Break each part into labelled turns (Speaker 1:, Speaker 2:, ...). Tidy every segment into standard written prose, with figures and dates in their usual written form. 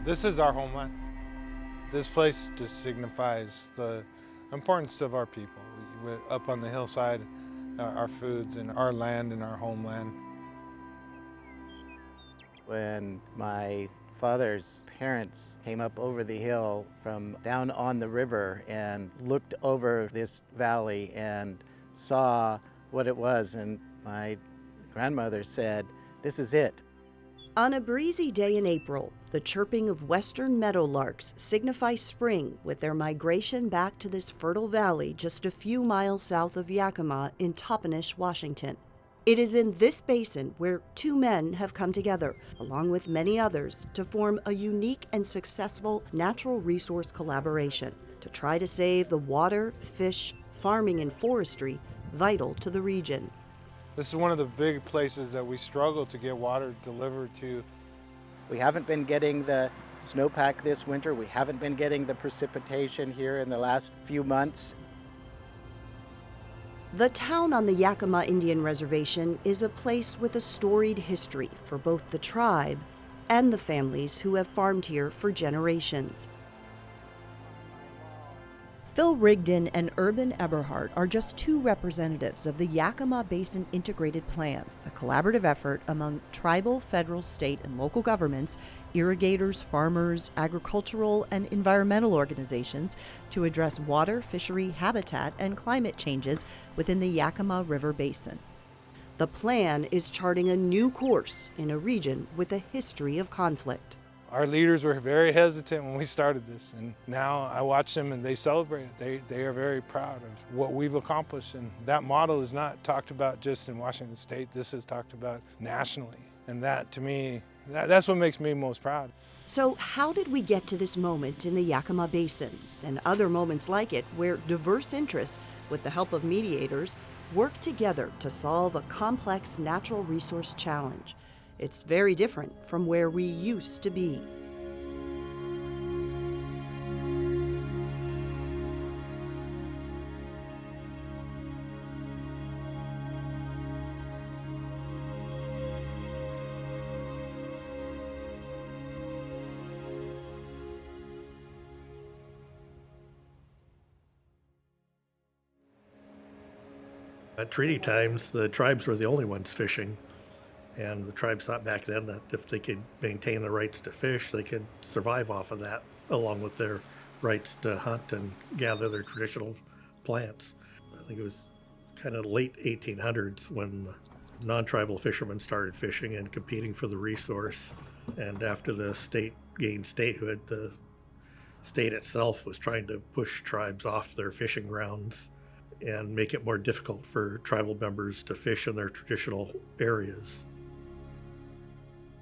Speaker 1: This is our homeland. This place just signifies the importance of our people. We're up on the hillside, our foods and our land and our homeland.
Speaker 2: When my father's parents came up over the hill from down on the river and looked over this valley and saw what it was, and my grandmother said, "This is it."
Speaker 3: On a breezy day in April, the chirping of western meadowlarks signify spring with their migration back to this fertile valley just a few miles south of Yakima in Toppenish, Washington. It is in this basin where two men have come together, along with many others, to form a unique and successful natural resource collaboration to try to save the water, fish, farming, and forestry vital to the region.
Speaker 1: This is one of the big places that we struggle to get water delivered to.
Speaker 2: We haven't been getting the snowpack this winter. We haven't been getting the precipitation here in the last few months.
Speaker 3: The town on the Yakima Indian Reservation is a place with a storied history for both the tribe and the families who have farmed here for generations. Phil Rigdon and Urban Eberhardt are just two representatives of the Yakima Basin Integrated Plan, a collaborative effort among tribal, federal, state, and local governments, irrigators, farmers, agricultural, and environmental organizations to address water, fishery, habitat, and climate changes within the Yakima River Basin. The plan is charting a new course in a region with a history of conflict.
Speaker 1: Our leaders were very hesitant when we started this, and now I watch them and they celebrate it. They are very proud of what we've accomplished, and that model is not talked about just in Washington State. This is talked about nationally, and that, to me, that's what makes me most proud.
Speaker 3: So how did we get to this moment in the Yakima Basin and other moments like it where diverse interests, with the help of mediators, work together to solve a complex natural resource challenge? It's very different from where we used to be.
Speaker 4: At treaty times, the tribes were the only ones fishing. And the tribes thought back then that if they could maintain the rights to fish, they could survive off of that, along with their rights to hunt and gather their traditional plants. I think it was kind of late 1800s when non-tribal fishermen started fishing and competing for the resource. And after the state gained statehood, the state itself was trying to push tribes off their fishing grounds and make it more difficult for tribal members to fish in their traditional areas.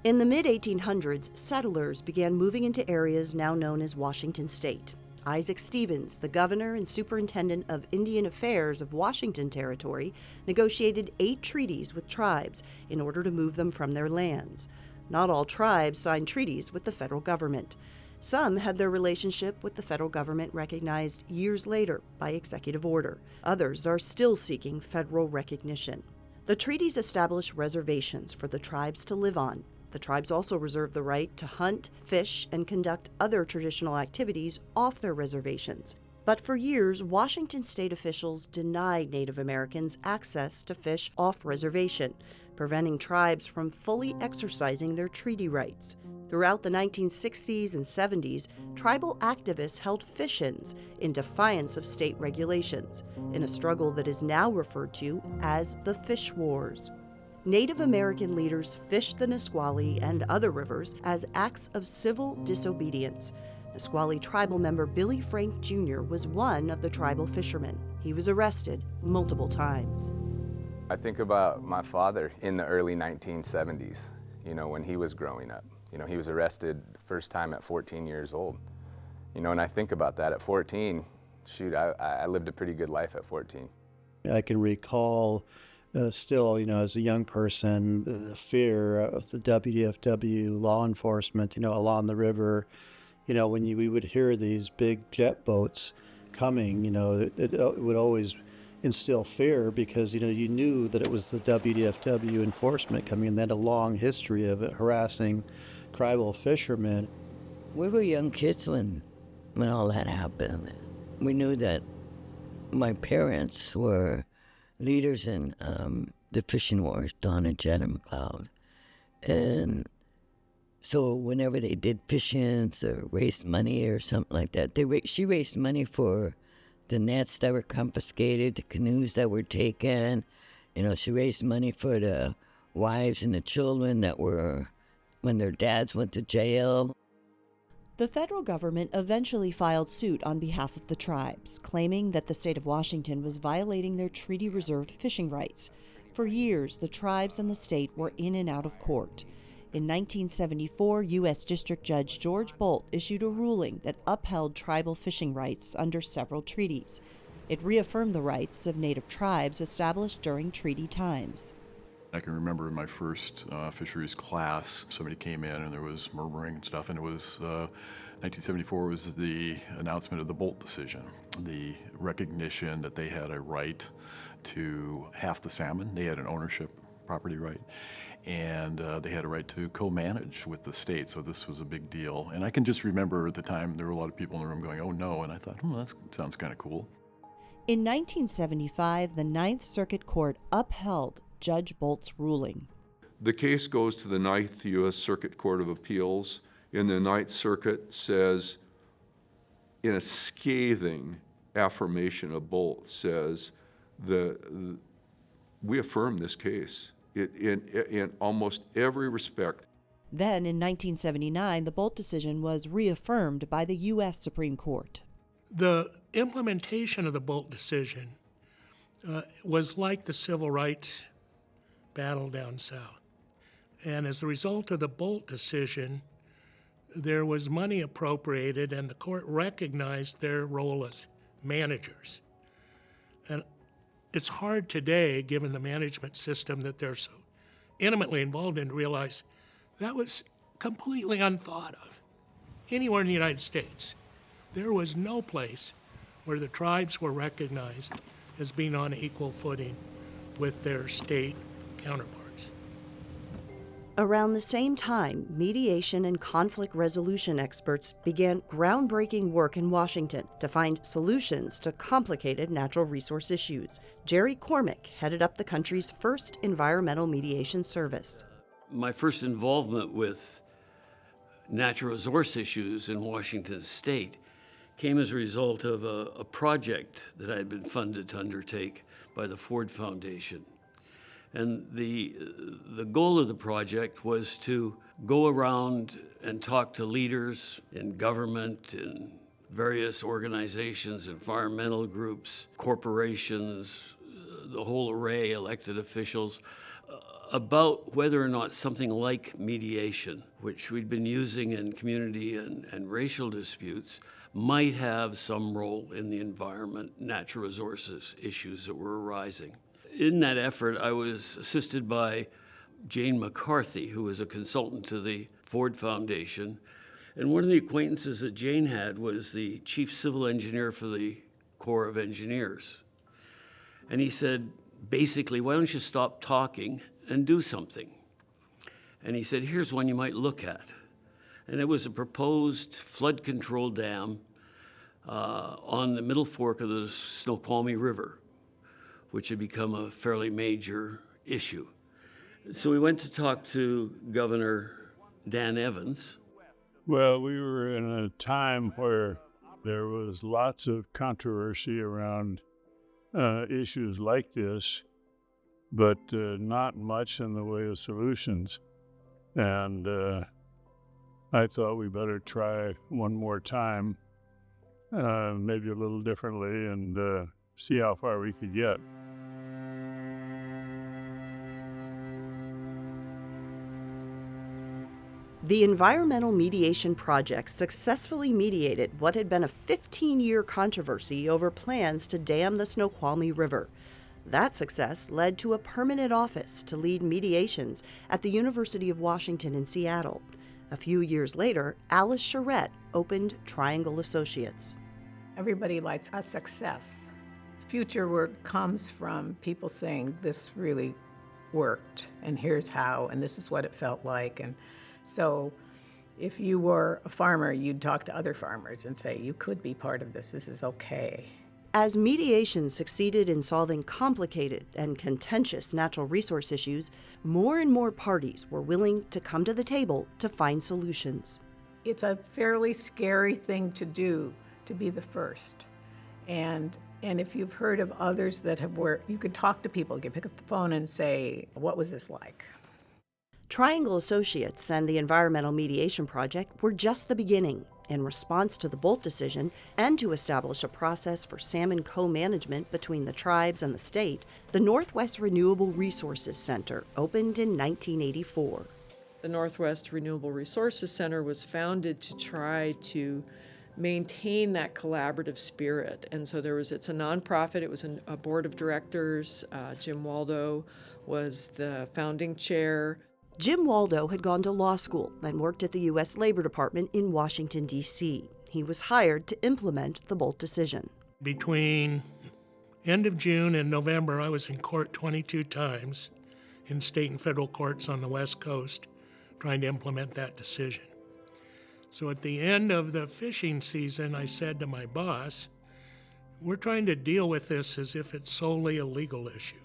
Speaker 3: In the mid-1800s, settlers began moving into areas now known as Washington State. Isaac Stevens, the governor and superintendent of Indian Affairs of Washington Territory, negotiated 8 treaties with tribes in order to move them from their lands. Not all tribes signed treaties with the federal government. Some had their relationship with the federal government recognized years later by executive order. Others are still seeking federal recognition. The treaties establish reservations for the tribes to live on. The tribes also reserve the right to hunt, fish, and conduct other traditional activities off their reservations. But for years, Washington state officials denied Native Americans access to fish off reservation, preventing tribes from fully exercising their treaty rights. Throughout the 1960s and 70s, tribal activists held fish-ins in defiance of state regulations, in a struggle that is now referred to as the Fish Wars. Native American leaders fished the Nisqually and other rivers as acts of civil disobedience. Nisqually tribal member Billy Frank Jr. was one of the tribal fishermen. He was arrested multiple times.
Speaker 5: I think about my father in the early 1970s, when he was growing up. He was arrested the first time at 14 years old. And I think about that at 14. Shoot, I lived a pretty good life at 14.
Speaker 6: I can recall still, as a young person, the fear of the WDFW law enforcement, along the river. When we would hear these big jet boats coming, it would always instill fear because, you knew that it was the WDFW enforcement coming, and they had a long history of it harassing tribal fishermen.
Speaker 7: We were young kids when all that happened. We knew that my parents were leaders in the fishing wars, Don and Jed and McLeod. And so whenever they did fish-ins or raised money or something like that, she raised money for the nets that were confiscated, the canoes that were taken. You know, she raised money for the wives and the children that were, when their dads went to jail.
Speaker 3: The federal government eventually filed suit on behalf of the tribes, claiming that the state of Washington was violating their treaty-reserved fishing rights. For years, the tribes and the state were in and out of court. In 1974, U.S. District Judge George Boldt issued a ruling that upheld tribal fishing rights under several treaties. It reaffirmed the rights of Native tribes established during treaty times.
Speaker 8: I can remember in my first fisheries class, somebody came in and there was murmuring and stuff, and it was 1974 was the announcement of the Boldt Decision, the recognition that they had a right to half the salmon. They had an ownership property right, and they had a right to co-manage with the state, so this was a big deal. And I can just remember at the time there were a lot of people in the room going, oh no, and I thought, that sounds kind of cool.
Speaker 3: In 1975, the Ninth Circuit Court upheld Judge Boldt's ruling.
Speaker 9: The case goes to the Ninth U.S. Circuit Court of Appeals, and the Ninth Circuit says, in a scathing affirmation of Boldt, says we affirm this case in almost every respect.
Speaker 3: Then, in 1979, the Boldt decision was reaffirmed by the U.S. Supreme Court.
Speaker 10: The implementation of the Boldt decision was like the civil rights battle down south. And as a result of the Boldt decision, there was money appropriated and the court recognized their role as managers. And it's hard today, given the management system that they're so intimately involved in, to realize that was completely unthought of. Anywhere in the United States, there was no place where the tribes were recognized as being on equal footing with their state counterparts.
Speaker 3: Around the same time, mediation and conflict resolution experts began groundbreaking work in Washington to find solutions to complicated natural resource issues. Jerry Cormick headed up the country's first environmental mediation service.
Speaker 11: My first involvement with natural resource issues in Washington state came as a result of a project that I had been funded to undertake by the Ford Foundation. And the goal of the project was to go around and talk to leaders in government, in various organizations, environmental groups, corporations, the whole array, elected officials, about whether or not something like mediation, which we'd been using in community and racial disputes, might have some role in the environment, natural resources issues that were arising. In that effort, I was assisted by Jane McCarthy, who was a consultant to the Ford Foundation. And one of the acquaintances that Jane had was the chief civil engineer for the Corps of Engineers. And he said, basically, why don't you stop talking and do something? And he said, here's one you might look at. And it was a proposed flood control dam on the middle fork of the Snoqualmie River, which had become a fairly major issue. So we went to talk to Governor Dan Evans.
Speaker 12: Well, we were in a time where there was lots of controversy around issues like this, but not much in the way of solutions. And I thought we better try one more time, maybe a little differently, and see how far we could get.
Speaker 3: The Environmental Mediation Project successfully mediated what had been a 15-year controversy over plans to dam the Snoqualmie River. That success led to a permanent office to lead mediations at the University of Washington in Seattle. A few years later, Alice Charette opened Triangle Associates.
Speaker 13: Everybody likes a success. Future work comes from people saying, this really worked, and here's how, and this is what it felt like. And so If you were a farmer, you'd talk to other farmers and say, you could be part of this. This is okay.
Speaker 3: As mediation succeeded in solving complicated and contentious natural resource issues, more and more parties were willing to come to the table to find solutions.
Speaker 13: It's a fairly scary thing to do, to be the first. And if you've heard of others that have worked, you could talk to people. You could pick up the phone and say, what was this like?
Speaker 3: Triangle Associates and the Environmental Mediation Project were just the beginning. In response to the Boldt decision and to establish a process for salmon co-management between the tribes and the state, the Northwest Renewable Resources Center opened in 1984.
Speaker 14: The Northwest Renewable Resources Center was founded to try to maintain that collaborative spirit. And so it's a nonprofit. It was a board of directors. Jim Waldo was the founding chair.
Speaker 3: Jim Waldo had gone to law school and worked at the U.S. Labor Department in Washington, D.C. He was hired to implement the Boldt decision.
Speaker 10: Between end of June and November, I was in court 22 times in state and federal courts on the West Coast trying to implement that decision. So at the end of the fishing season, I said to my boss, we're trying to deal with this as if it's solely a legal issue.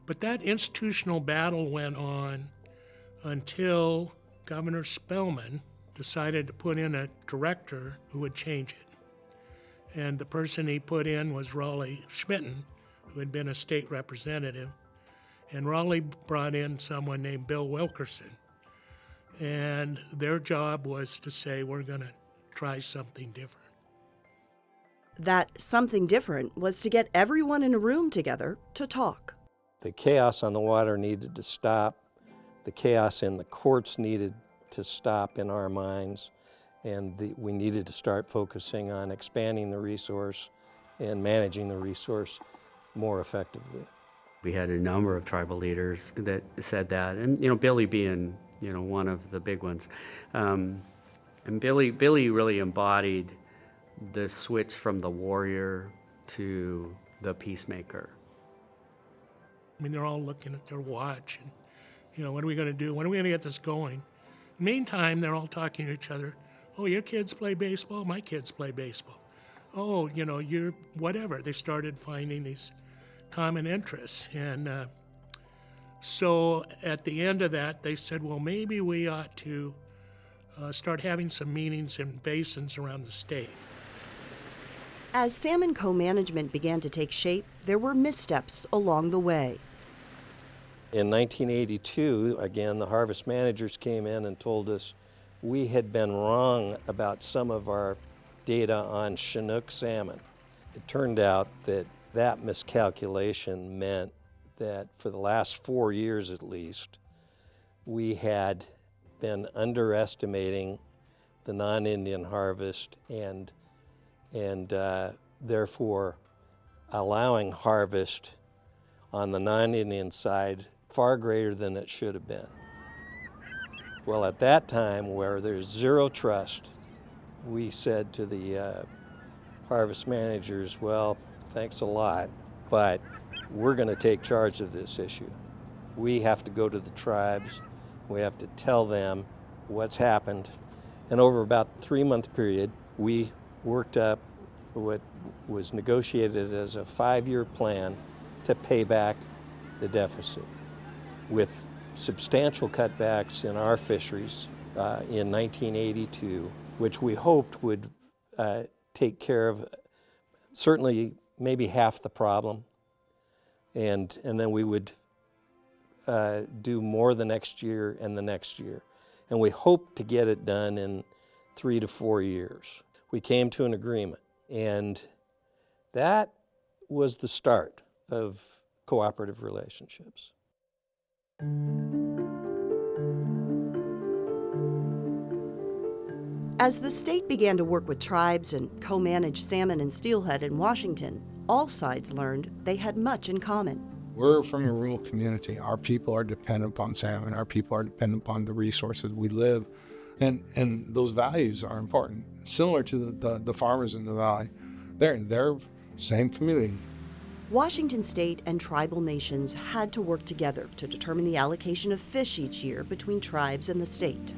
Speaker 10: But that institutional battle went on until Governor Spellman decided to put in a director who would change it. And the person he put in was Raleigh Schmitten, who had been a state representative. And Raleigh brought in someone named Bill Wilkerson. And their job was to say, we're going to try something different.
Speaker 3: That something different was to get everyone in a room together to talk.
Speaker 15: The chaos on the water needed to stop. The chaos in the courts needed to stop in our minds, and we needed to start focusing on expanding the resource and managing the resource more effectively.
Speaker 16: We had a number of tribal leaders that said that, and Billy being one of the big ones. And Billy really embodied the switch from the warrior to the peacemaker.
Speaker 10: I mean, they're all looking at their watch and, what are we going to do? When are we going to get this going? Meantime, they're all talking to each other. Oh, your kids play baseball? My kids play baseball. Oh, you're whatever. They started finding these common interests. And so at the end of that, they said, well, maybe we ought to start having some meetings in basins around the state.
Speaker 3: As salmon co-management began to take shape, there were missteps along the way.
Speaker 15: In 1982, again, the harvest managers came in and told us we had been wrong about some of our data on Chinook salmon. It turned out that miscalculation meant that for the last 4 years at least, we had been underestimating the non-Indian harvest and therefore allowing harvest on the non-Indian side far greater than it should have been. Well, at that time, where there's zero trust, we said to the harvest managers, well, thanks a lot, but we're going to take charge of this issue. We have to go to the tribes. We have to tell them what's happened. And over about a 3-month period, we worked up what was negotiated as a 5-year plan to pay back the deficit, with substantial cutbacks in our fisheries in 1982, which we hoped would take care of certainly maybe half the problem, and then we would do more the next year and the next year. And we hoped to get it done in 3 to 4 years. We came to an agreement, and that was the start of cooperative relationships.
Speaker 3: As the state began to work with tribes and co-manage salmon and steelhead in Washington, all sides learned they had much in common.
Speaker 1: We're from a rural community. Our people are dependent upon salmon. Our people are dependent upon the resources we live. And those values are important. Similar to the farmers in the valley. They're same community.
Speaker 3: Washington state and tribal nations had to work together to determine the allocation of fish each year between tribes and the state.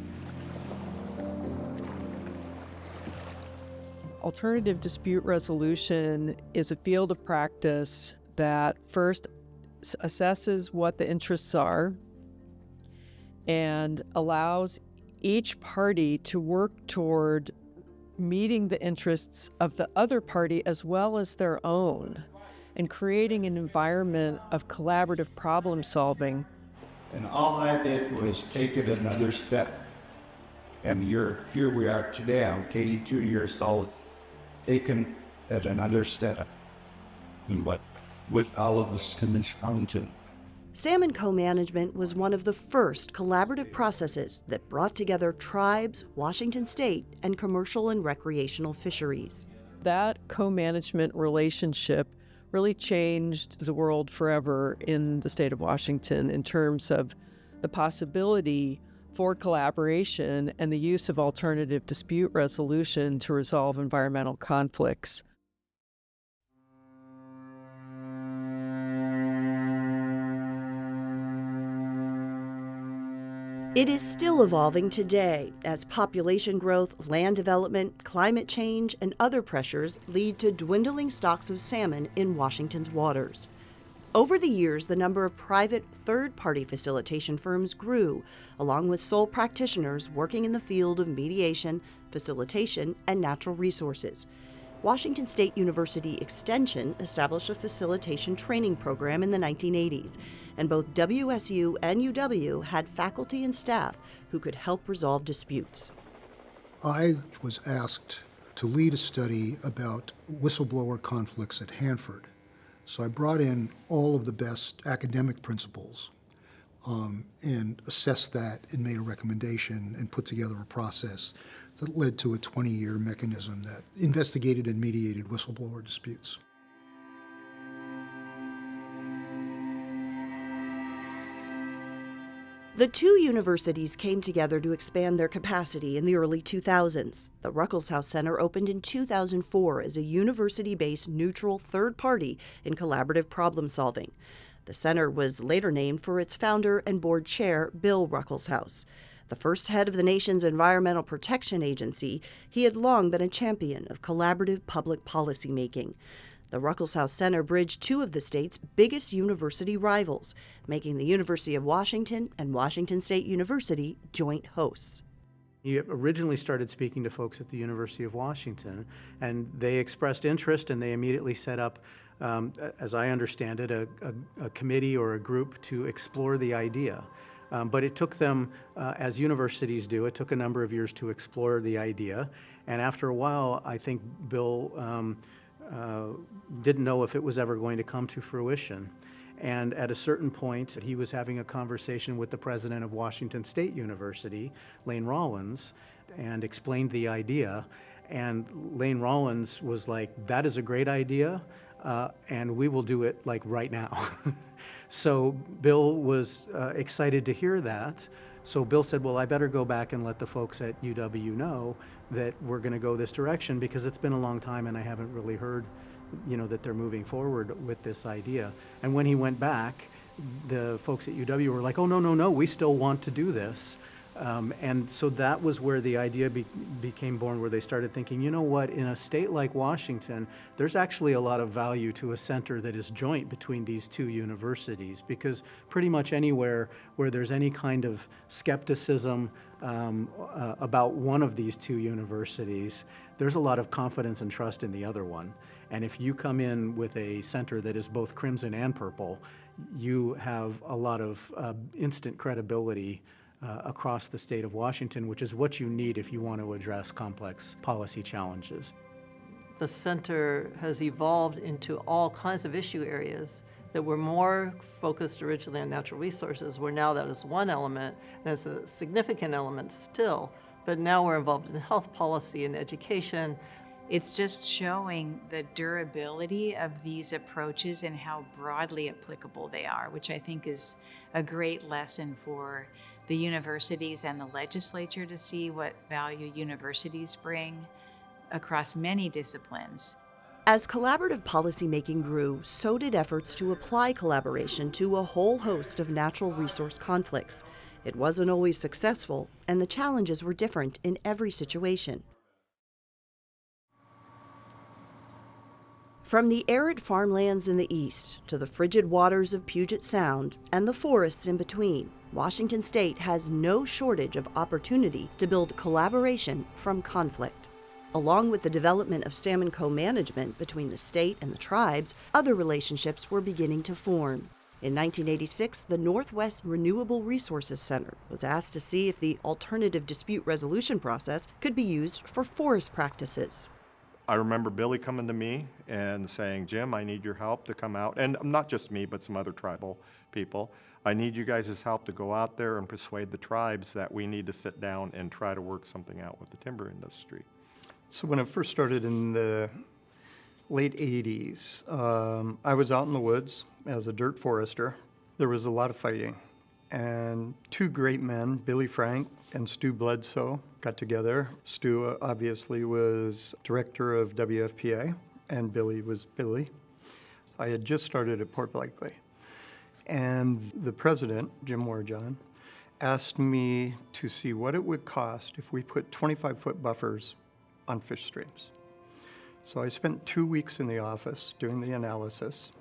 Speaker 14: Alternative dispute resolution is a field of practice that first assesses what the interests are and allows each party to work toward meeting the interests of the other party as well as their own, and creating an environment of collaborative problem solving.
Speaker 17: And all I did was take it another step. And here we are today. I'm 82 years old, taken at another step. And what with all of this content.
Speaker 3: Salmon co-management was one of the first collaborative processes that brought together tribes, Washington State, and commercial and recreational fisheries.
Speaker 14: That co-management relationship really changed the world forever in the state of Washington in terms of the possibility for collaboration and the use of alternative dispute resolution to resolve environmental conflicts.
Speaker 3: It is still evolving today as population growth, land development, climate change, and other pressures lead to dwindling stocks of salmon in Washington's waters. Over the years, the number of private third-party facilitation firms grew, along with sole practitioners working in the field of mediation, facilitation, and natural resources. Washington State University Extension established a facilitation training program in the 1980s, and both WSU and UW had faculty and staff who could help resolve disputes.
Speaker 18: I was asked to lead a study about whistleblower conflicts at Hanford. So I brought in all of the best academic principles and assessed that and made a recommendation and put together a process that led to a 20-year mechanism that investigated and mediated whistleblower disputes.
Speaker 3: The two universities came together to expand their capacity in the early 2000s. The Ruckelshaus Center opened in 2004 as a university-based neutral third party in collaborative problem solving. The center was later named for its founder and board chair, Bill Ruckelshaus. The first head of the nation's Environmental Protection Agency, he had long been a champion of collaborative public policy making. The Ruckelshaus Center bridged two of the state's biggest university rivals, making the University of Washington and Washington State University joint hosts.
Speaker 2: He originally started speaking to folks at the University of Washington, and they expressed interest, and they immediately set up, as I understand it, a committee or a group to explore the idea. But it took them, as universities do, it took a number of years to explore the idea. And after a while, I think Bill didn't know if it was ever going to come to fruition. And at a certain point, he was having a conversation with the president of Washington State University, Lane Rollins, and explained the idea. And Lane Rollins was like, that is a great idea, and we will do it like right now. So Bill was excited to hear that. So Bill said, well, I better go back and let the folks at UW know that we're going to go this direction, because it's been a long time and I haven't really heard, that they're moving forward with this idea. And when he went back, the folks at UW were like, oh, no, we still want to do this. And so that was where the idea became born, where they started thinking, you know what, in a state like Washington, there's actually a lot of value to a center that is joint between these two universities, because pretty much anywhere where there's any kind of skepticism about one of these two universities, there's a lot of confidence and trust in the other one. And if you come in with a center that is both crimson and purple, you have a lot of instant credibility across the state of Washington, which is what you need if you want to address complex policy challenges.
Speaker 19: The center has evolved into all kinds of issue areas that were more focused originally on natural resources, where now that is one element, and it's a significant element still, but now we're involved in health policy and education.
Speaker 20: It's just showing the durability of these approaches and how broadly applicable they are, which I think is a great lesson for the universities and the legislature to see what value universities bring across many disciplines.
Speaker 3: As collaborative policymaking grew, so did efforts to apply collaboration to a whole host of natural resource conflicts. It wasn't always successful, and the challenges were different in every situation. From the arid farmlands in the east to the frigid waters of Puget Sound and the forests in between, Washington State has no shortage of opportunity to build collaboration from conflict. Along with the development of salmon co-management between the state and the tribes, other relationships were beginning to form. In 1986, the Northwest Renewable Resources Center was asked to see if the alternative dispute resolution process could be used for forest practices.
Speaker 21: I remember Billy coming to me and saying, Jim, I need your help to come out, and not just me, but some other tribal people. I need you guys' help to go out there and persuade the tribes that we need to sit down and try to work something out with the timber industry.
Speaker 22: So when I first started in the late 80s, I was out in the woods as a dirt forester. There was a lot of fighting, and two great men, Billy Frank and Stu Bledsoe, got together. Stu obviously was director of WFPA, and Billy was Billy. I had just started at Port Blakely, and the president, Jim Warjohn, asked me to see what it would cost if we put 25-foot buffers on fish streams. So I spent 2 weeks in the office doing the analysis,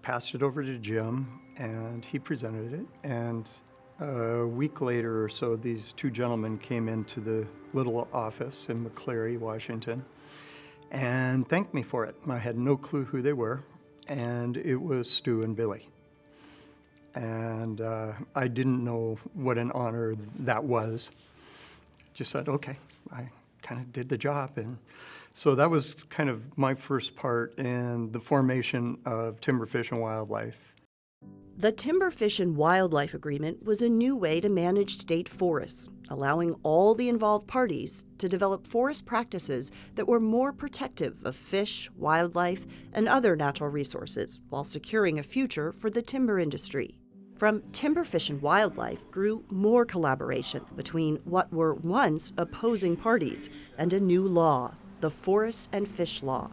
Speaker 22: passed it over to Jim, and he presented it. And a week later or so, these two gentlemen came into the little office in McCleary, Washington, and thanked me for it. I had no clue who they were, and it was Stu and Billy. And I didn't know what an honor that was. Just said, okay, I kind of did the job. And so that was kind of my first part in the formation of Timber Fish and Wildlife.
Speaker 3: The Timber Fish and Wildlife Agreement was a new way to manage state forests, allowing all the involved parties to develop forest practices that were more protective of fish, wildlife, and other natural resources, while securing a future for the timber industry. From Timber Fish and Wildlife grew more collaboration between what were once opposing parties and a new law, the Forest and Fish Law.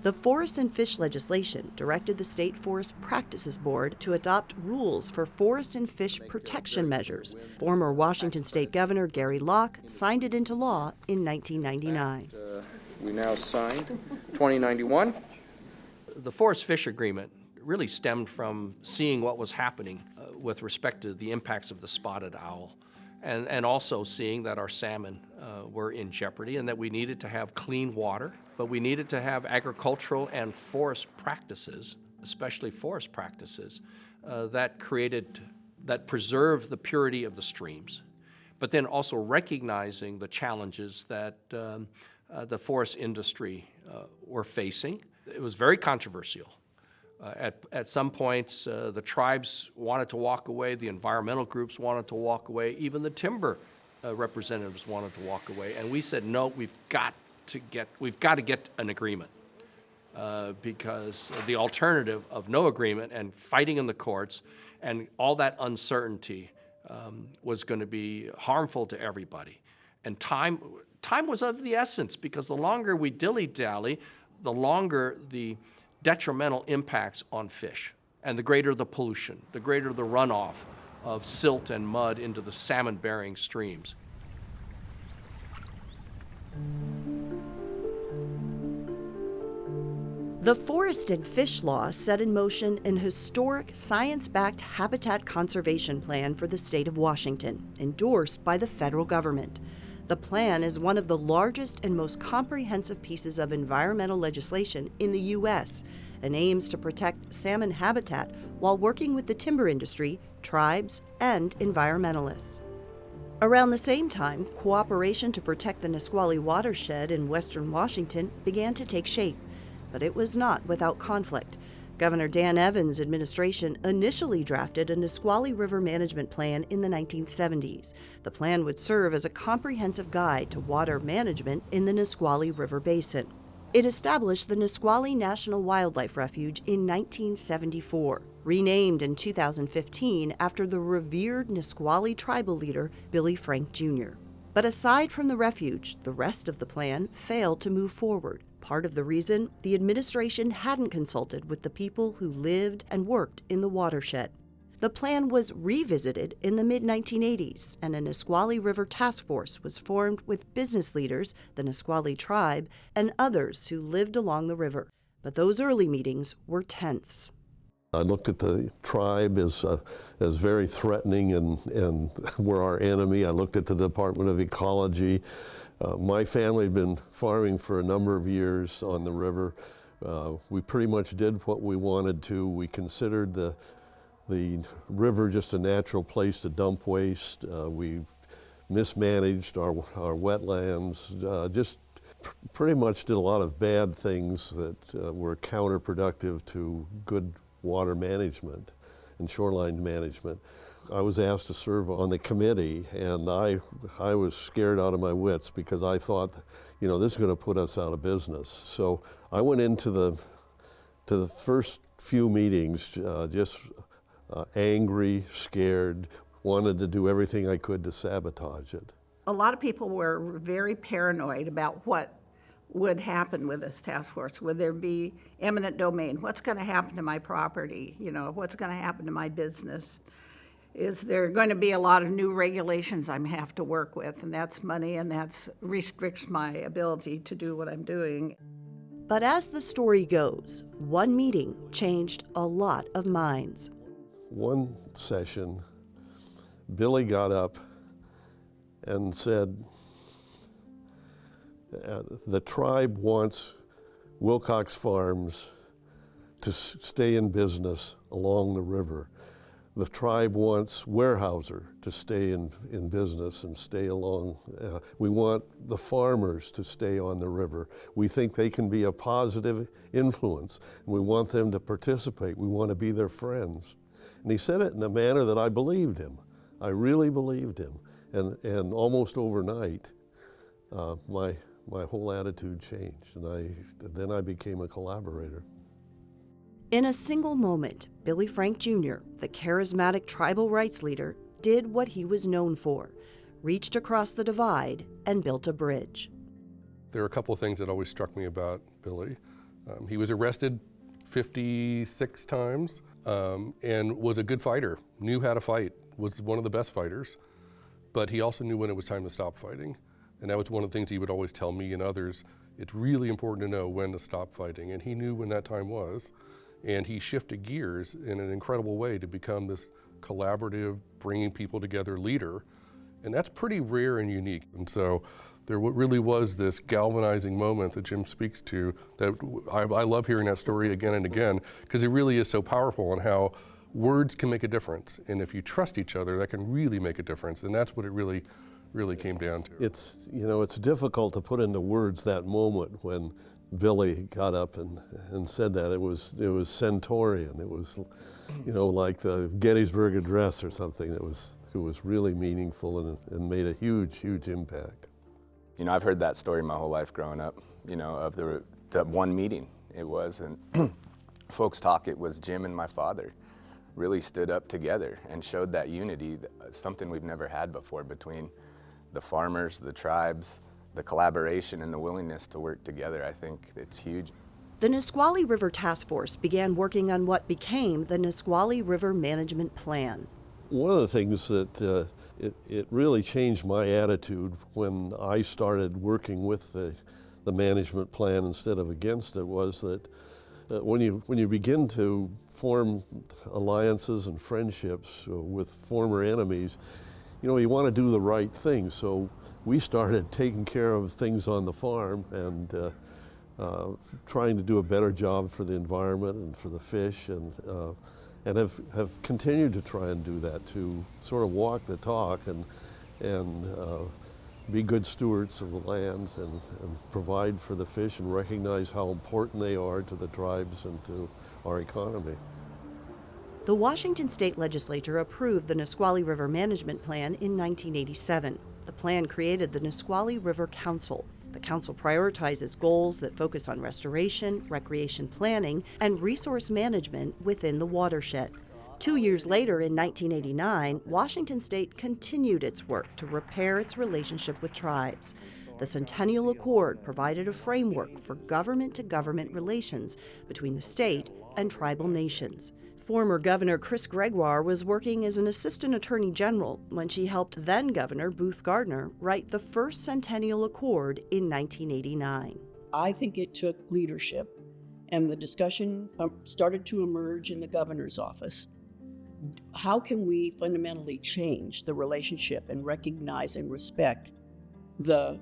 Speaker 3: The forest and fish legislation directed the State Forest Practices Board to adopt rules for forest and fish protection measures. Former Washington State Governor Gary Locke signed it into law in 1999.
Speaker 23: We now signed 2091.
Speaker 24: The Forest-Fish Agreement really stemmed from seeing what was happening with respect to the impacts of the spotted owl, and also seeing that our salmon were in jeopardy and that we needed to have clean water, but we needed to have agricultural and forest practices, especially forest practices, that preserve the purity of the streams, but then also recognizing the challenges that the forest industry were facing. It was very controversial. At some points, the tribes wanted to walk away, the environmental groups wanted to walk away, even the timber representatives wanted to walk away, and we said, no, we've got to get an agreement, because the alternative of no agreement and fighting in the courts and all that uncertainty was going to be harmful to everybody. And time was of the essence, because the longer we dilly-dally, the longer the detrimental impacts on fish, and the greater the pollution, the greater the runoff of silt and mud into the salmon-bearing streams.
Speaker 3: The Forest and Fish Law set in motion an historic science-backed habitat conservation plan for the state of Washington, endorsed by the federal government. The plan is one of the largest and most comprehensive pieces of environmental legislation in the U.S. and aims to protect salmon habitat while working with the timber industry, tribes, and environmentalists. Around the same time, cooperation to protect the Nisqually Watershed in western Washington began to take shape, but it was not without conflict. Governor Dan Evans' administration initially drafted a Nisqually River management plan in the 1970s. The plan would serve as a comprehensive guide to water management in the Nisqually River Basin. It established the Nisqually National Wildlife Refuge in 1974, renamed in 2015 after the revered Nisqually tribal leader Billy Frank Jr. But aside from the refuge, the rest of the plan failed to move forward. Part of the reason, the administration hadn't consulted with the people who lived and worked in the watershed. The plan was revisited in the mid-1980s, and a Nisqually River task force was formed with business leaders, the Nisqually tribe, and others who lived along the river. But those early meetings were tense.
Speaker 4: I looked at the tribe as very threatening and were our enemy. I looked at the Department of Ecology. My family had been farming for a number of years on the river. We pretty much did what we wanted to. We considered the river just a natural place to dump waste. We mismanaged our wetlands, just pretty much did a lot of bad things that were counterproductive to good water management and shoreline management. I was asked to serve on the committee, and I was scared out of my wits because I thought, you know, this is going to put us out of business. So I went into the first few meetings just angry, scared, wanted to do everything I could to sabotage it.
Speaker 13: A lot of people were very paranoid about what would happen with this task force. Would there be eminent domain? What's going to happen to my property? You know, what's going to happen to my business? Is there going to be a lot of new regulations I have to work with? And that's money, and that restricts my ability to do what I'm doing.
Speaker 3: But as the story goes, one meeting changed a lot of minds.
Speaker 4: One session, Billy got up and said, the tribe wants Wilcox Farms to stay in business along the river. The tribe wants Weyerhaeuser to stay in business and stay along. We want the farmers to stay on the river. We think they can be a positive influence, and we want them to participate. We want to be their friends. And he said it in a manner that I believed him. I really believed him. And almost overnight, my whole attitude changed, and then I became a collaborator.
Speaker 3: In a single moment, Billy Frank Jr., the charismatic tribal rights leader, did what he was known for, reached across the divide and built a bridge.
Speaker 5: There are a couple of things that always struck me about Billy. He was arrested 56 times and was a good fighter, knew how to fight, was one of the best fighters, but he also knew when it was time to stop fighting. And that was one of the things he would always tell me and others. It's really important to know when to stop fighting, and he knew when that time was. And he shifted gears in an incredible way to become this collaborative, bringing people together leader. And that's pretty rare and unique. And so there really was this galvanizing moment that Jim speaks to that I love hearing that story again and again, because it really is so powerful on how words can make a difference. And if you trust each other, that can really make a difference. And that's what it really came down to.
Speaker 4: It's, you know, it's difficult to put into words that moment when Billy got up and said that. It was Centaurian. It was, you know, like the Gettysburg Address or something. It was really meaningful and made a huge, huge impact.
Speaker 6: You know, I've heard that story my whole life growing up, you know, of the one meeting it was, and folks talk, it was Jim and my father really stood up together and showed that unity, something we've never had before between the farmers, the tribes, the collaboration and the willingness to work together. I think it's huge.
Speaker 3: The Nisqually River Task Force began working on what became the Nisqually River Management Plan.
Speaker 4: One of the things that it really changed my attitude when I started working with the management plan instead of against it was that when you begin to form alliances and friendships with former enemies, you know, you want to do the right thing. So we started taking care of things on the farm and trying to do a better job for the environment and for the fish, and have continued to try and do that, to sort of walk the talk and be good stewards of the land and provide for the fish and recognize how important they are to the tribes and to our economy.
Speaker 3: The Washington State Legislature approved the Nisqually River Management Plan in 1987. The plan created the Nisqually River Council. The council prioritizes goals that focus on restoration, recreation planning, and resource management within the watershed. 2 years later, in 1989, Washington State continued its work to repair its relationship with tribes. The Centennial Accord provided a framework for government-to-government relations between the state and tribal nations. Former Governor Chris Gregoire was working as an assistant attorney general when she helped then Governor Booth Gardner write the first Centennial Accord in 1989.
Speaker 7: I think it took leadership And the discussion started to emerge in the governor's office. How can we fundamentally change the relationship and recognize and respect the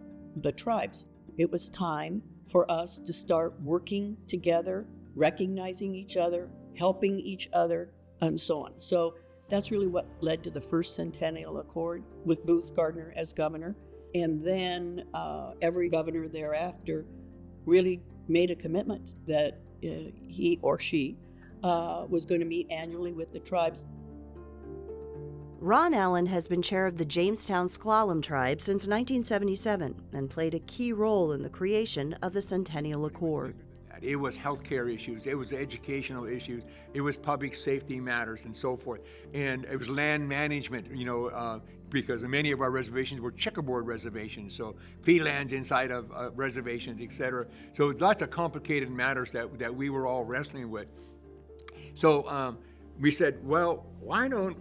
Speaker 7: tribes? It was time for us to start working together, recognizing each other, helping each other, and so on. So that's really what led to the first Centennial Accord with Booth Gardner as governor. And then every governor thereafter really made a commitment that he or she was going to meet annually with the tribes.
Speaker 3: Ron Allen has been chair of the Jamestown S'Klallam tribe since 1977 and played a key role in the creation of the Centennial Accord.
Speaker 8: It was healthcare issues, it was educational issues, it was public safety matters and so forth. And it was land management, because many of our reservations were checkerboard reservations, so fee lands inside of reservations, etc. So lots of complicated matters that we were all wrestling with. So we said, well, why don't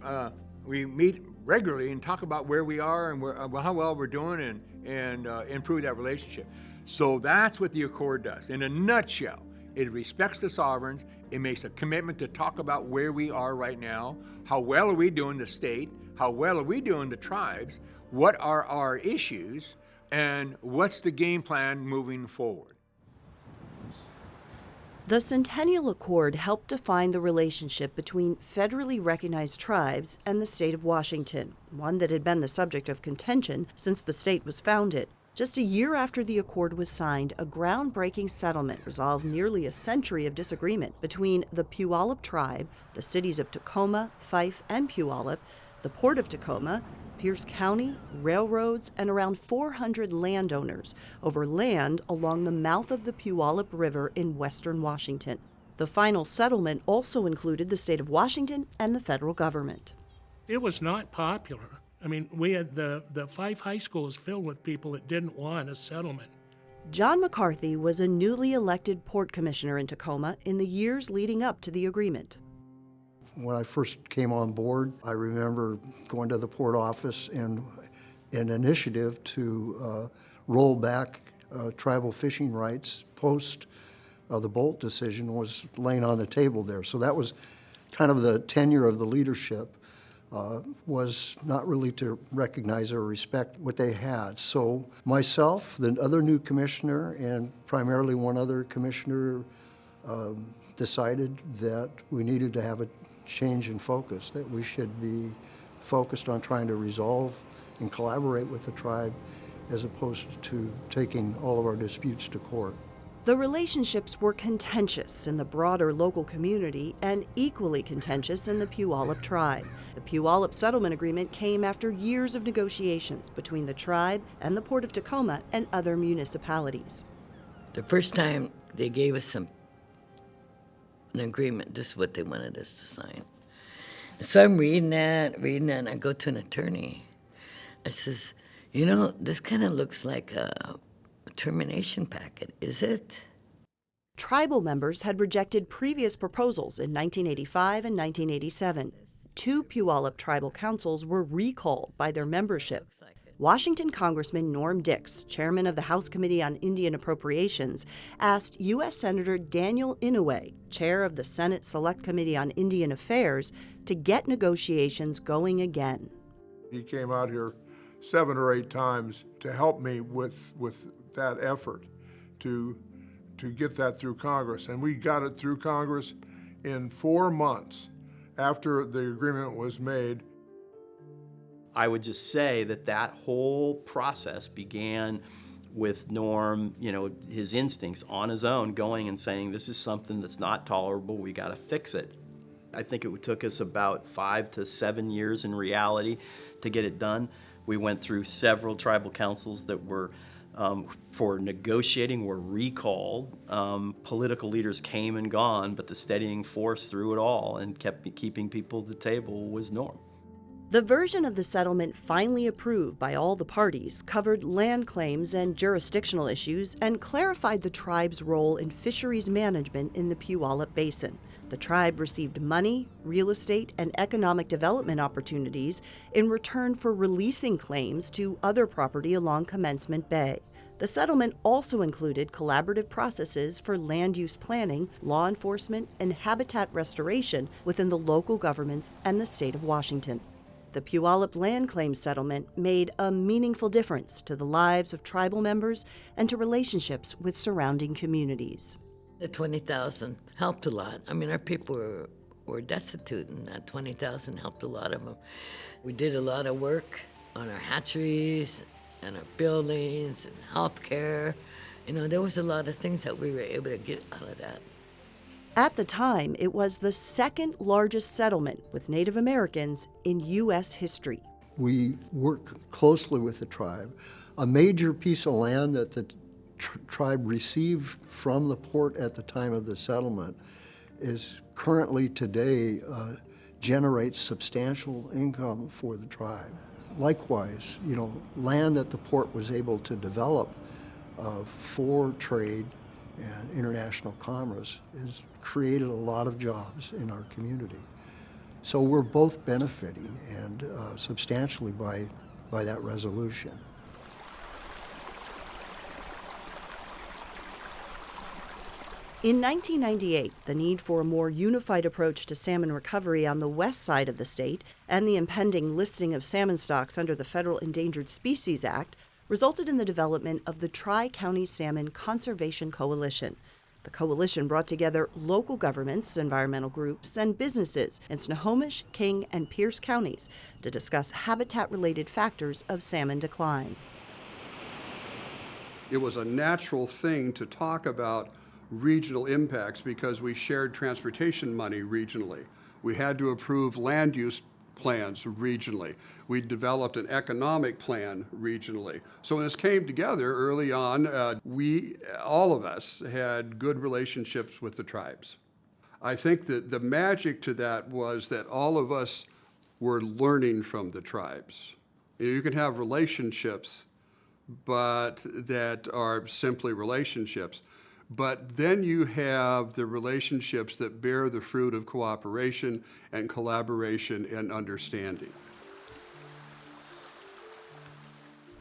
Speaker 8: we meet regularly and talk about where we are and how well we're doing and improve that relationship. So that's what the Accord does. In a nutshell, it respects the sovereigns, it makes a commitment to talk about where we are right now, how well are we doing the state, how well are we doing the tribes, what are our issues, and what's the game plan moving forward.
Speaker 3: The Centennial Accord helped define the relationship between federally recognized tribes and the state of Washington, one that had been the subject of contention since the state was founded. Just a year after the accord was signed, a groundbreaking settlement resolved nearly a century of disagreement between the Puyallup tribe, the cities of Tacoma, Fife, and Puyallup, the Port of Tacoma, Pierce County, railroads, and around 400 landowners over land along the mouth of the Puyallup River in western Washington. The final settlement also included the state of Washington and the federal government.
Speaker 10: It was not popular. I mean, we had the Fife High School was filled with people that didn't want a settlement.
Speaker 3: John McCarthy was a newly elected port commissioner in Tacoma in the years leading up to the agreement.
Speaker 22: When I first came on board, I remember going to the port office and an initiative to roll back tribal fishing rights post the Boldt decision was laying on the table there. So that was kind of the tenure of the leadership. Was not really to recognize or respect what they had. So myself, the other new commissioner, and primarily one other commissioner decided that we needed to have a change in focus, that we should be focused on trying to resolve and collaborate with the tribe as opposed to taking all of our disputes to court.
Speaker 3: The relationships were contentious in the broader local community and equally contentious in the Puyallup tribe. The Puyallup settlement agreement came after years of negotiations between the tribe and the Port of Tacoma and other municipalities.
Speaker 9: The first time they gave us an agreement, this is what they wanted us to sign. So I'm reading that, and I go to an attorney. I says, this kind of looks like a termination packet, is it?
Speaker 3: Tribal members had rejected previous proposals in 1985 and 1987. 2 Puyallup tribal councils were recalled by their membership. Washington Congressman Norm Dix, chairman of the House Committee on Indian Appropriations, asked U.S. Senator Daniel Inouye, chair of the Senate Select Committee on Indian Affairs, to get negotiations going again.
Speaker 11: He came out here 7 or 8 times to help me with that effort to get that through Congress. And we got it through Congress in 4 months after the agreement was made.
Speaker 25: I would just say that whole process began with Norm, his instincts on his own, going and saying, this is something that's not tolerable, we got to fix it. I think it took us about 5 to 7 years in reality to get it done. We went through several tribal councils that were for negotiating were recalled. Political leaders came and gone, but the steadying force through it all and kept keeping people at the table was Norm.
Speaker 3: The version of the settlement finally approved by all the parties covered land claims and jurisdictional issues and clarified the tribe's role in fisheries management in the Puyallup Basin. The tribe received money, real estate, and economic development opportunities in return for releasing claims to other property along Commencement Bay. The settlement also included collaborative processes for land use planning, law enforcement, and habitat restoration within the local governments and the state of Washington. The Puyallup land claim settlement made a meaningful difference to the lives of tribal members and to relationships with surrounding communities.
Speaker 9: The 20,000 helped a lot. I mean, our people were destitute, and that 20,000 helped a lot of them. We did a lot of work on our hatcheries and our buildings and healthcare. You know, there was a lot of things that we were able to get out of that.
Speaker 3: At the time, it was the second largest settlement with Native Americans in U.S. history.
Speaker 1: We work closely with the tribe. A major piece of land that the tribe received from the port at the time of the settlement is currently today generates substantial income for the tribe. Likewise, you know, land that the port was able to develop for trade and international commerce has created a lot of jobs in our community. So we're both benefiting and substantially by that resolution.
Speaker 3: In 1998, the need for a more unified approach to salmon recovery on the west side of the state and the impending listing of salmon stocks under the Federal Endangered Species Act resulted in the development of the Tri-County Salmon Conservation Coalition. The coalition brought together local governments, environmental groups, and businesses in Snoqualmie, King, and Pierce counties to discuss habitat-related factors of salmon decline.
Speaker 12: It was a natural thing to talk about regional impacts because we shared transportation money regionally. We had to approve land use plans regionally. We developed an economic plan regionally. So when this came together early on, all of us had good relationships with the tribes. I think that the magic to that was that all of us were learning from the tribes. You can have relationships, but that are simply relationships. But then you have the relationships that bear the fruit of cooperation and collaboration and understanding.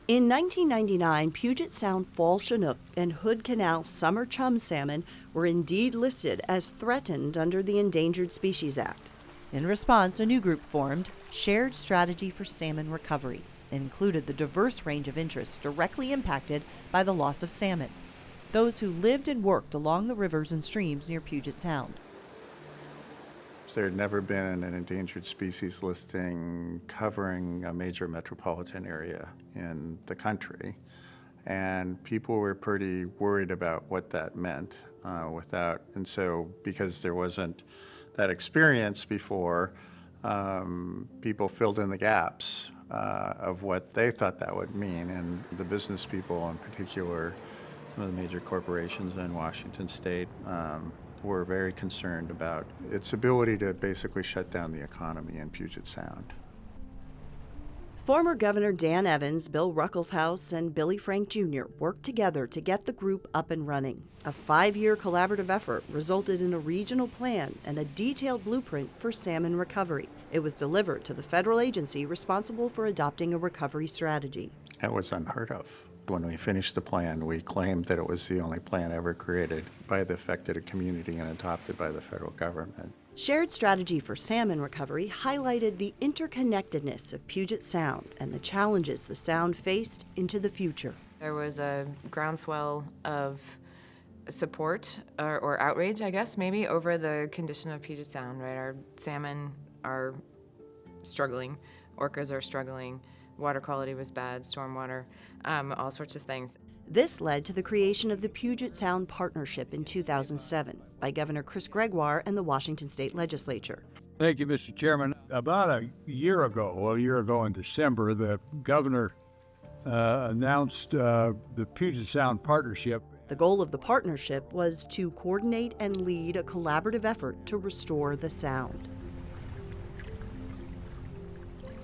Speaker 3: In 1999, Puget Sound Fall Chinook and Hood Canal summer chum salmon were indeed listed as threatened under the Endangered Species Act. In response, a new group formed, Shared Strategy for Salmon Recovery. It included the diverse range of interests directly impacted by the loss of salmon. Those who lived and worked along the rivers and streams near Puget Sound.
Speaker 21: There had never been an endangered species listing covering a major metropolitan area in the country, and people were pretty worried about what that meant and so because there wasn't that experience before, people filled in the gaps of what they thought that would mean, and the business people in particular, some of the major corporations in Washington state were very concerned about its ability to basically shut down the economy in Puget Sound.
Speaker 3: Former Governor Dan Evans, Bill Ruckelshaus, and Billy Frank Jr. worked together to get the group up and running. A 5-year collaborative effort resulted in a regional plan and a detailed blueprint for salmon recovery. It was delivered to the federal agency responsible for adopting a recovery strategy.
Speaker 21: That was unheard of. When we finished the plan, we claimed that it was the only plan ever created by the affected community and adopted by the federal government.
Speaker 3: Shared Strategy for Salmon Recovery highlighted the interconnectedness of Puget Sound and the challenges the Sound faced into the future.
Speaker 15: There was a groundswell of support or outrage, I guess, maybe, over the condition of Puget Sound, right? Our salmon are struggling, orcas are struggling, water quality was bad, stormwater, all sorts of things.
Speaker 3: This led to the creation of the Puget Sound Partnership in 2007 by Governor Chris Gregoire and the Washington State Legislature.
Speaker 16: Thank you, Mr. Chairman. About a year ago in December, the governor announced the Puget Sound Partnership.
Speaker 3: The goal of the partnership was to coordinate and lead a collaborative effort to restore the Sound.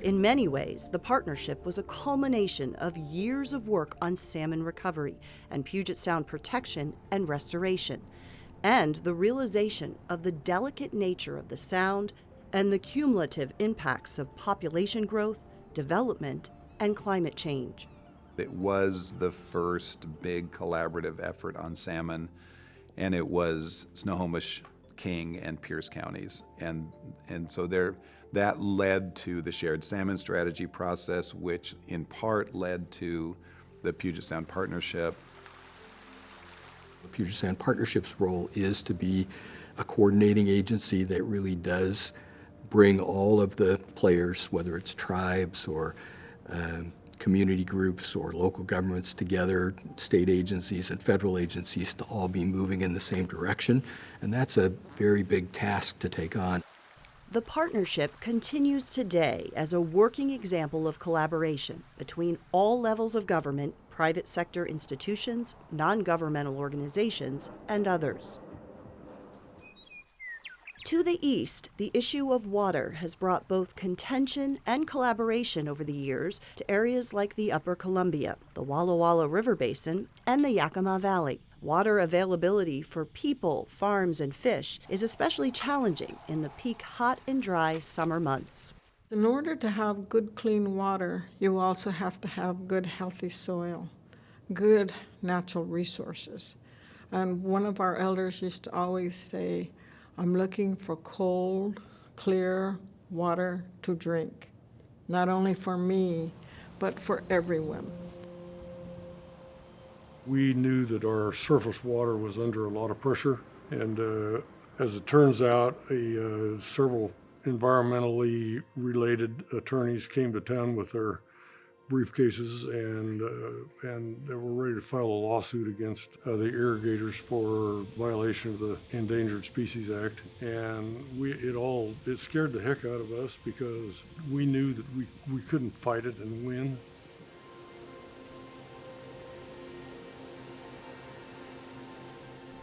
Speaker 3: In many ways, the partnership was a culmination of years of work on salmon recovery and Puget Sound protection and restoration, and the realization of the delicate nature of the Sound and the cumulative impacts of population growth, development, and climate change.
Speaker 2: It was the first big collaborative effort on salmon, and it was Snohomish, King, and Pierce counties. And so that led to the shared salmon strategy process, which in part led to the Puget Sound Partnership.
Speaker 14: The Puget Sound Partnership's role is to be a coordinating agency that really does bring all of the players, whether it's tribes or community groups or local governments together, state agencies and federal agencies, to all be moving in the same direction. And that's a very big task to take on.
Speaker 3: The partnership continues today as a working example of collaboration between all levels of government, private sector institutions, non-governmental organizations, and others. To the east, the issue of water has brought both contention and collaboration over the years to areas like the Upper Columbia, the Walla Walla River Basin, and the Yakima Valley. Water availability for people, farms, and fish is especially challenging in the peak hot and dry summer months.
Speaker 17: In order to have good, clean water, you also have to have good, healthy soil, good natural resources. And one of our elders used to always say, I'm looking for cold, clear water to drink, not only for me, but for everyone.
Speaker 18: We knew that our surface water was under a lot of pressure, and as it turns out, several environmentally related attorneys came to town with their briefcases, and they were ready to file a lawsuit against the irrigators for violation of the Endangered Species Act. And it scared the heck out of us, because we knew that we couldn't fight it and win.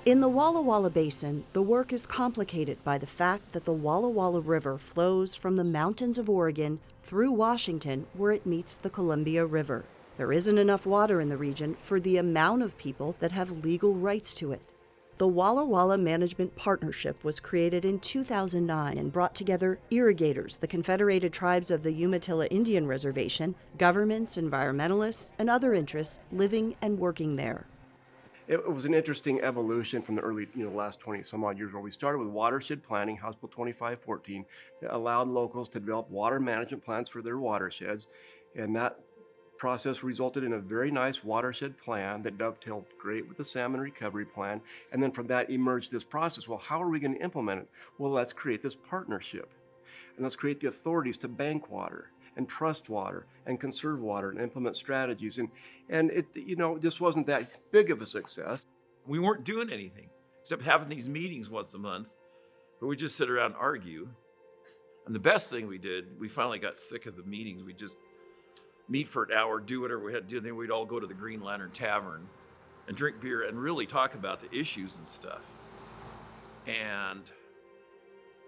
Speaker 3: In the Walla Walla Basin, the work is complicated by the fact that the Walla Walla River flows from the mountains of Oregon through Washington, where it meets the Columbia River. There isn't enough water in the region for the amount of people that have legal rights to it. The Walla Walla Management Partnership was created in 2009 and brought together irrigators, the Confederated Tribes of the Umatilla Indian Reservation, governments, environmentalists, and other interests living and working there.
Speaker 19: It was an interesting evolution from the early, last 20 some odd years, where we started with watershed planning, House Bill 2514, that allowed locals to develop water management plans for their watersheds. And that process resulted in a very nice watershed plan that dovetailed great with the Salmon Recovery Plan. And then from that emerged this process. Well, how are we going to implement it? Well, let's create this partnership. And let's create the authorities to bank water and trust water and conserve water and implement strategies. And it, just wasn't that big of a success.
Speaker 26: We weren't doing anything except having these meetings once a month where we just sit around and argue. And the best thing we did, we finally got sick of the meetings. We just meet for an hour, do whatever we had to do, and then we'd all go to the Green Lantern Tavern and drink beer and really talk about the issues and stuff. And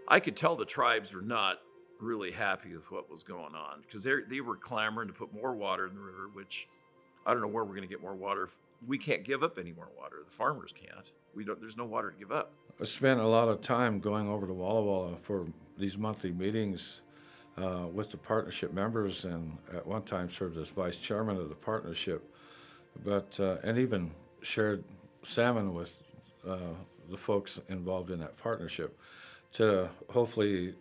Speaker 26: I could tell the tribes were not really happy with what was going on, because they were clamoring to put more water in the river, which I don't know where we're going to get more water. We can't give up any more water. The farmers can't. There's no water to give up.
Speaker 27: I spent a lot of time going over to Walla Walla for these monthly meetings with the partnership members, and at one time served as vice chairman of the partnership, and even shared salmon with the folks involved in that partnership, to hopefully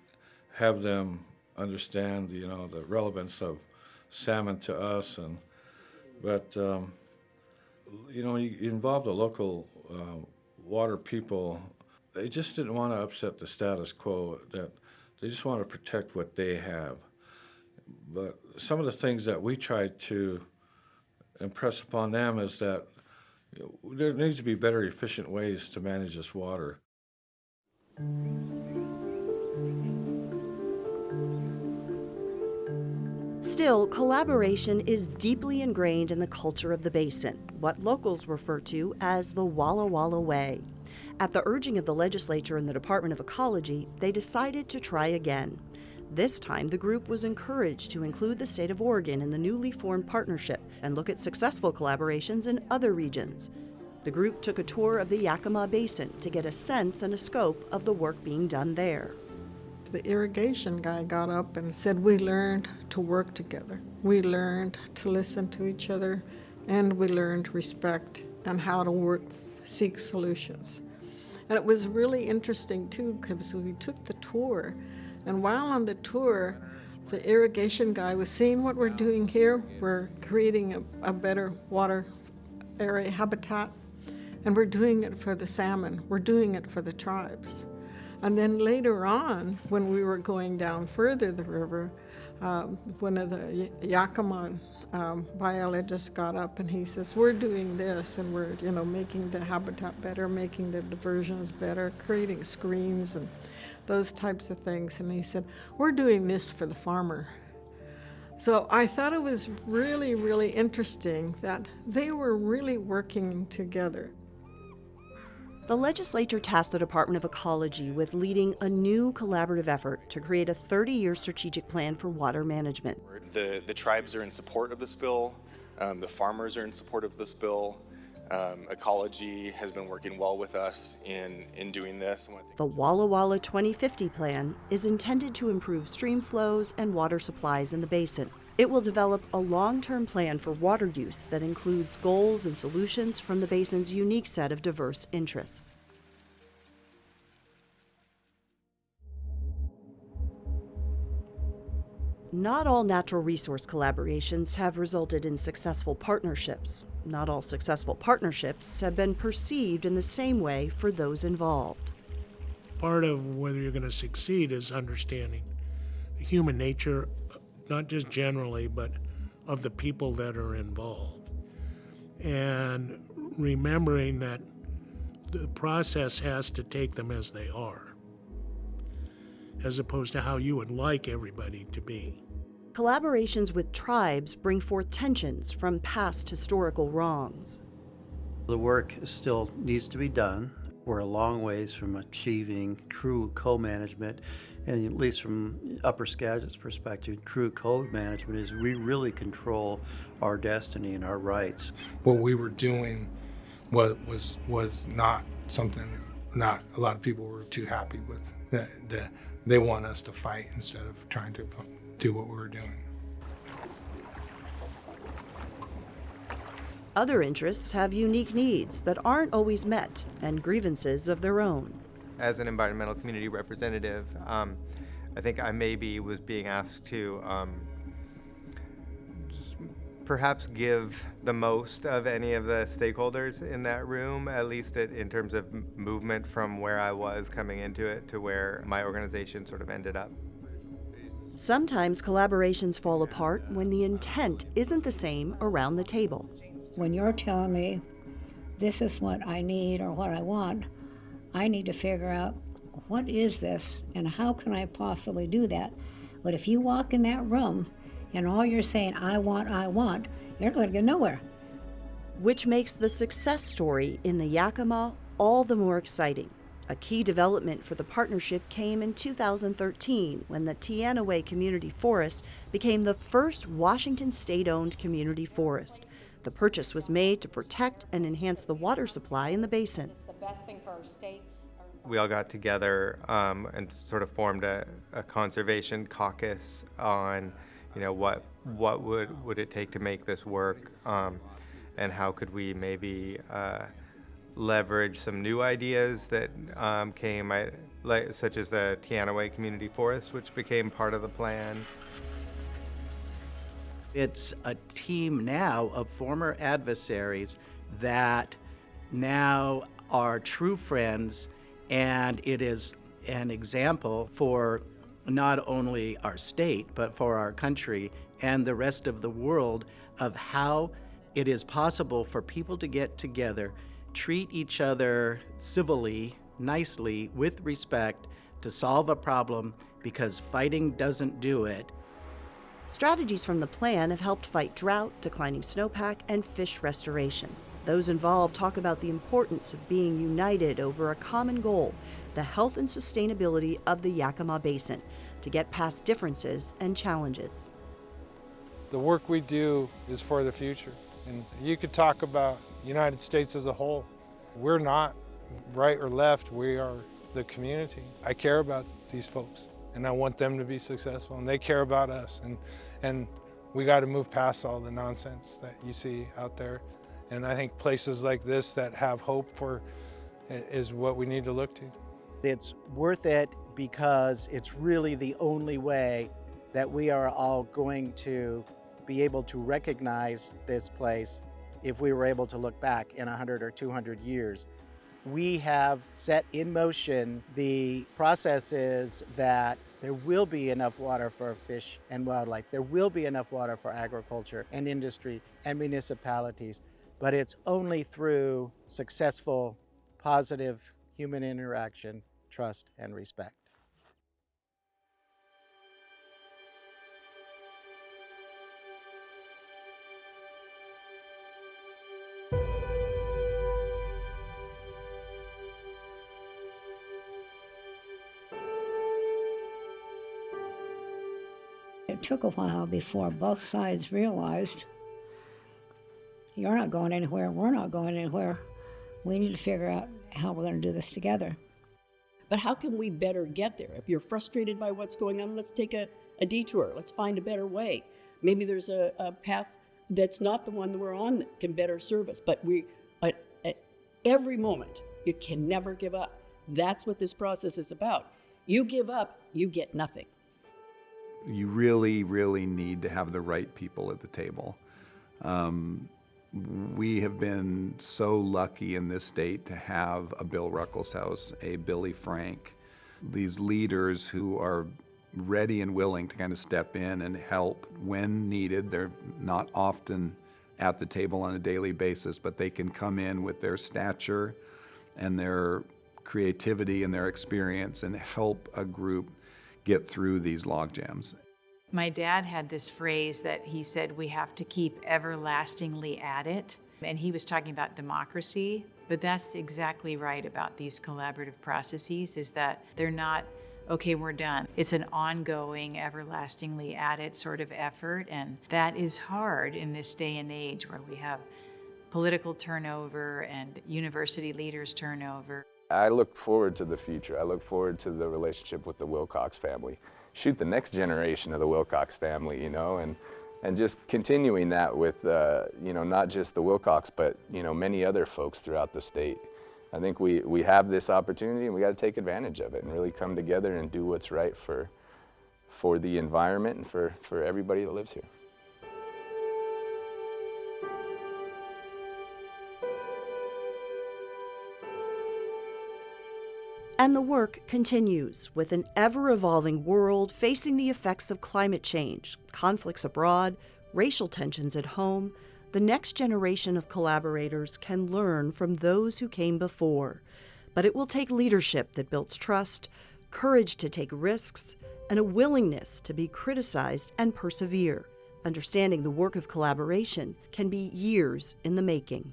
Speaker 27: have them understand, the relevance of salmon to us. You involved the local water people. They just didn't want to upset the status quo, that they just want to protect what they have. But some of the things that we tried to impress upon them is that there needs to be better, efficient ways to manage this water.
Speaker 3: Still, collaboration is deeply ingrained in the culture of the basin, what locals refer to as the Walla Walla Way. At the urging of the legislature and the Department of Ecology, they decided to try again. This time, the group was encouraged to include the state of Oregon in the newly formed partnership and look at successful collaborations in other regions. The group took a tour of the Yakima Basin to get a sense and a scope of the work being done there.
Speaker 17: the irrigation guy got up and said, we learned to work together. We learned to listen to each other, and we learned respect and how to seek solutions. And it was really interesting too, because we took the tour, and while on the tour, the irrigation guy was seeing what we're doing here. We're creating a better water area habitat, and we're doing it for the salmon. We're doing it for the tribes. And then later on, when we were going down further the river, one of the Yakima biologists got up and he says, we're doing this, and we're making the habitat better, making the diversions better, creating screens and those types of things. And he said, we're doing this for the farmer. So I thought it was really, really interesting that they were really working together.
Speaker 3: The legislature tasked the Department of Ecology with leading a new collaborative effort to create a 30-year strategic plan for water management.
Speaker 4: The tribes are in support of this bill. The farmers are in support of this bill. Ecology has been working well with us in doing this.
Speaker 3: The Walla Walla 2050 plan is intended to improve stream flows and water supplies in the basin. It will develop a long-term plan for water use that includes goals and solutions from the basin's unique set of diverse interests. Not all natural resource collaborations have resulted in successful partnerships. Not all successful partnerships have been perceived in the same way for those involved.
Speaker 10: Part of whether you're going to succeed is understanding human nature, not just generally, but of the people that are involved. And remembering that the process has to take them as they are, as opposed to how you would like everybody to be.
Speaker 3: Collaborations with tribes bring forth tensions from past historical wrongs.
Speaker 5: The work still needs to be done. We're a long ways from achieving true co-management, and at least from Upper Skagit's perspective, true co-management is we really control our destiny and our rights.
Speaker 6: What we were doing was not something not a lot of people were too happy with. They want us to fight instead of trying to do what we were doing.
Speaker 3: Other interests have unique needs that aren't always met and grievances of their own.
Speaker 13: As an environmental community representative, I think I maybe was being asked to just perhaps give the most of any of the stakeholders in that room, at least in terms of movement from where I was coming into it to where my organization sort of ended up.
Speaker 3: Sometimes collaborations fall apart when the intent isn't the same around the table.
Speaker 20: When you're telling me this is what I need or what I want, I need to figure out what is this and how can I possibly do that. But if you walk in that room and all you're saying, I want, you're going to get nowhere.
Speaker 3: Which makes the success story in the Yakima all the more exciting. A key development for the partnership came in 2013 when the Teanaway Community Forest became the first Washington state-owned community forest. The purchase was made to protect and enhance the water supply in the basin.
Speaker 23: It's the best thing for our state.
Speaker 13: We all got together and sort of formed a conservation caucus on, what would it take to make this work, and how could we maybe leverage some new ideas that came, such as the Teanaway Community Forest, which became part of the plan.
Speaker 24: It's a team now of former adversaries that now are true friends, and it is an example for not only our state, but for our country and the rest of the world of how it is possible for people to get together, treat each other civilly, nicely, with respect, to solve a problem, because fighting doesn't do it.
Speaker 3: Strategies from the plan have helped fight drought, declining snowpack, and fish restoration. Those involved talk about the importance of being united over a common goal, the health and sustainability of the Yakima Basin, to get past differences and challenges.
Speaker 28: The work we do is for the future. And you could talk about the United States as a whole. We're not right or left, we are the community. I care about these folks, and I want them to be successful, and they care about us, and we got to move past all the nonsense that you see out there. And I think places like this that have hope for is what we need to look to.
Speaker 24: It's worth it because it's really the only way that we are all going to be able to recognize this place if we were able to look back in 100 or 200 years. We have set in motion the processes that there will be enough water for fish and wildlife. There will be enough water for agriculture and industry and municipalities, but it's only through successful, positive human interaction, trust, and respect.
Speaker 20: It took a while before both sides realized you're not going anywhere, we're not going anywhere. We need to figure out how we're going to do this together.
Speaker 1: But how can we better get there? If you're frustrated by what's going on, let's take a detour. Let's find a better way. Maybe there's a path that's not the one that we're on that can better serve us. But at every moment, you can never give up. That's what this process is about. You give up, you get nothing.
Speaker 2: You really, really need to have the right people at the table. We have been so lucky in this state to have a Bill Ruckelshaus, a Billy Frank, these leaders who are ready and willing to kind of step in and help when needed. They're not often at the table on a daily basis, but they can come in with their stature and their creativity and their experience and help a group get through these log jams.
Speaker 7: My dad had this phrase that he said, we have to keep everlastingly at it. And he was talking about democracy, but that's exactly right about these collaborative processes, is that they're not, okay, we're done. It's an ongoing, everlastingly at it sort of effort. And that is hard in this day and age where we have political turnover and university leaders turnover.
Speaker 8: I look forward to the future. I look forward to the relationship with the Wilcox family. Shoot the next generation of the Wilcox family, you know, and just continuing that with, you know, not just the Wilcox, but, you know, many other folks throughout the state. I think we have this opportunity and we got to take advantage of it and really come together and do what's right for the environment and for everybody that lives here.
Speaker 3: And the work continues with an ever-evolving world facing the effects of climate change, conflicts abroad, racial tensions at home. The next generation of collaborators can learn from those who came before. But it will take leadership that builds trust, courage to take risks, and a willingness to be criticized and persevere. Understanding the work of collaboration can be years in the making.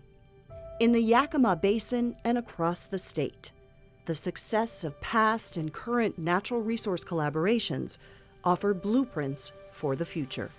Speaker 3: In the Yakima Basin and across the state, the success of past and current natural resource collaborations offer blueprints for the future.